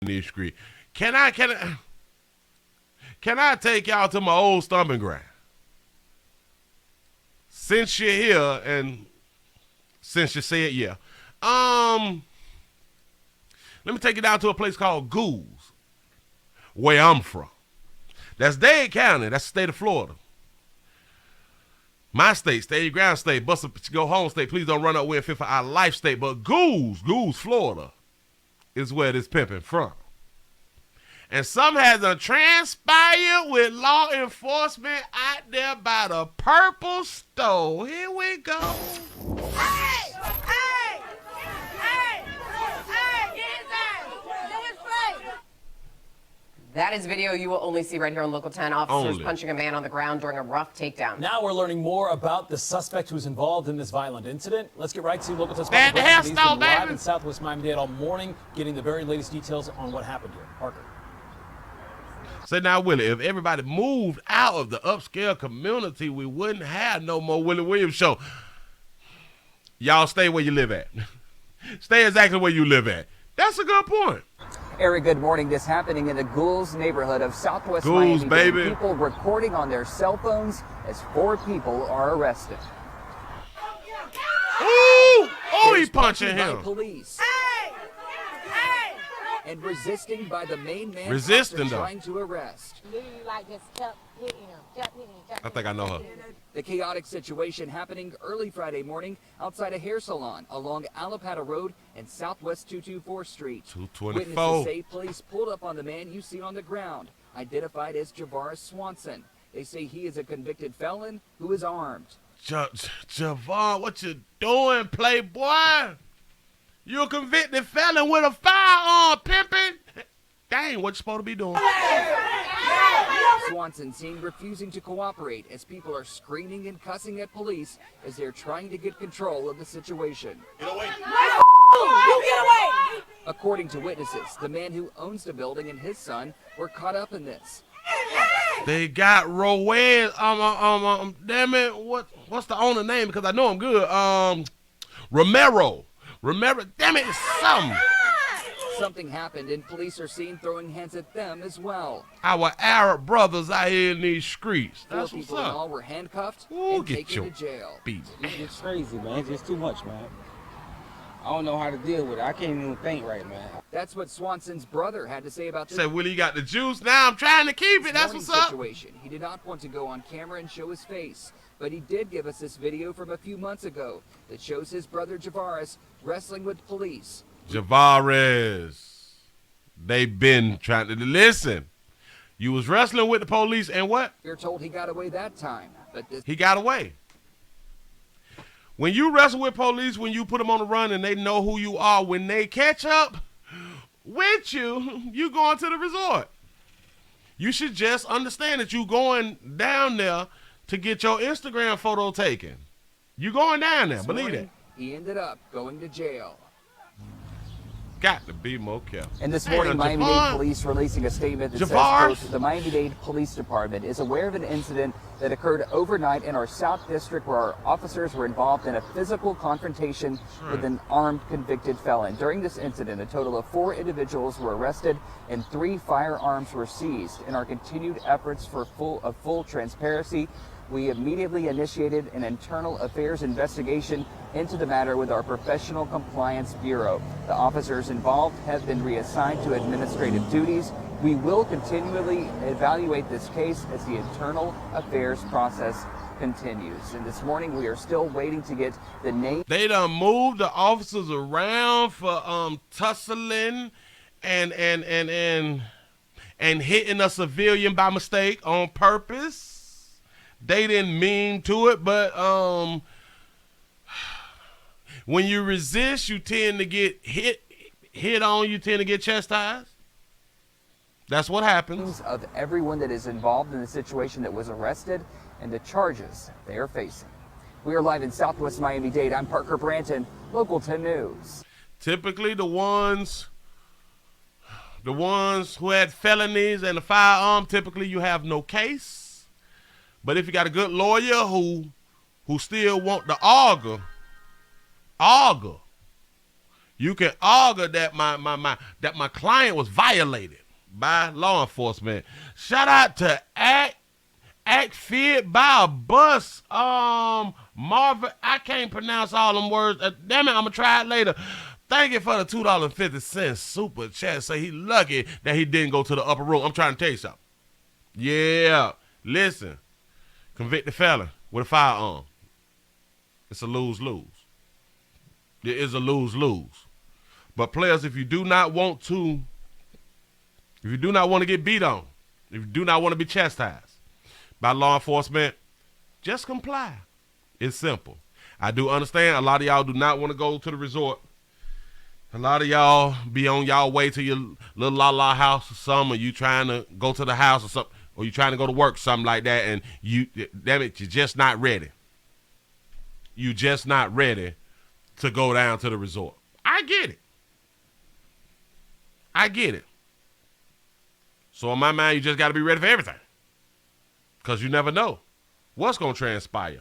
these streets. Can I take y'all to my old stomping ground? Since you're here and since you said yeah. Let me take you down to a place called Goulds, where I'm from. That's Dade County. That's the state of Florida. My state, stay your ground state, bust up, go home state. Please don't run up with fit for our life state. But Goulds, Florida, is where this pimping from. And some has transpired with law enforcement out there by the purple stove. Here we go. Hey! Hey! Hey! Hey! Get inside! Do his play! That is video you will only see right here on Local 10. Officers punching a man on the ground during a rough takedown. Now we're learning more about the suspect who's involved in this violent incident. Let's get right to Local 10's That the hairstyle, live baby. in Southwest Miami-Dade all morning, getting the very latest details on what happened here. Parker. Say now, Willie, if everybody moved out of the upscale community, we wouldn't have no more Willie Williams show. Y'all stay where you live at. Stay exactly where you live at. That's a good point. Eric, good morning. This happening in the Goulds neighborhood of Southwest Goulds, Miami. baby. People recording on their cell phones as 4 people are arrested. Ooh! Oh, he There's punching by him. police Hey! Hey! and resisting by the main man Resisting, though. trying to arrest. Literally like just kept hitting him, kept hitting him, kept I think I know her. The chaotic situation happening early Friday morning outside a hair salon along Alapata Road and Southwest 224 Street. 224. Witnesses say police pulled up on the man you see on the ground, identified as Javaris Swanson. They say he is a convicted felon who is armed. Javon, what you doing, playboy? You a convicted felon with a firearm, pimping? That ain't what you supposed to be doing. Swanson seen refusing to cooperate as people are screaming and cussing at police as they're trying to get control of the situation. You get away! According to witnesses, the man who owns the building and his son were caught up in this. They got Rowan. Damn it, what's the owner name? Because I know him good. Romero. Damn it, it's something. Something happened and police are seen throwing hands at them as well. Our Arab brothers out here in these streets. 4 That's what's people in all up. were handcuffed Ooh, and get taken your to jail. beat. It's crazy, man. It's just too much, man. I don't know how to deal with it. I can't even think right, man. That's what Swanson's brother had to say about this Say, Willie, you got the juice? Now I'm trying to keep it. That's morning what's up. situation. He did not want to go on camera and show his face, but he did give us this video from a few months ago that shows his brother Javaris wrestling with police. Javaris. They've been trying to listen. You was wrestling with the police and what? We're told he got away that time, but this He got away. When you wrestle with police, when you put them on the run and they know who you are, when they catch up with you, you going to the resort. You should just understand that you going down there to get your Instagram photo taken. You going down there, believe it. morning, he ended up going to jail. Got to be more careful. And this morning, Hey, Miami-Dade Javon. police releasing a statement that says, Javaris. quote, the Miami-Dade Police Department is aware of an incident that occurred overnight in our South District where our officers were involved in a physical confrontation with an armed convicted felon. During this incident, a total of 4 individuals were arrested and 3 firearms were seized. In our continued efforts for full transparency, we immediately initiated an internal affairs investigation into the matter with our Professional Compliance Bureau. The officers involved have been reassigned to administrative duties. We will continually evaluate this case as the internal affairs process continues. And this morning, we are still waiting to get the name. They done moved the officers around for tussling and hitting a civilian by mistake on purpose. They didn't mean to it, but when you resist, you tend to get hit on, you tend to get chastised. That's what happens. Of everyone that is involved in the situation that was arrested and the charges they are facing. We are live in Southwest Miami-Dade. I'm Parker Branton, Local 10 News. Typically the ones who had felonies and a firearm, typically you have no case. But if you got a good lawyer who still want to argue, You can argue that my client was violated by law enforcement. Shout out to Act Feared by a Bus. Marvin, I can't pronounce all them words. Damn it, I'm gonna try it later. Thank you for the $2.50 super chat. Say he lucky that he didn't go to the upper room. I'm trying to tell you something. Yeah, listen. Convicted felon with a firearm. It's a lose-lose. It is a lose-lose. But players, if you do not want to get beat on, if you do not want to be chastised by law enforcement, just comply. It's simple. I do understand a lot of y'all do not want to go to the resort. A lot of y'all be on y'all way to your little la-la house or something, or you trying to go to the house or something, or you trying to go to work, something like that, and damn it, you're just not ready. You just not ready to go down to the resort. I get it. I get it. So in my mind, you just got to be ready for everything. Because you never know what's going to transpire.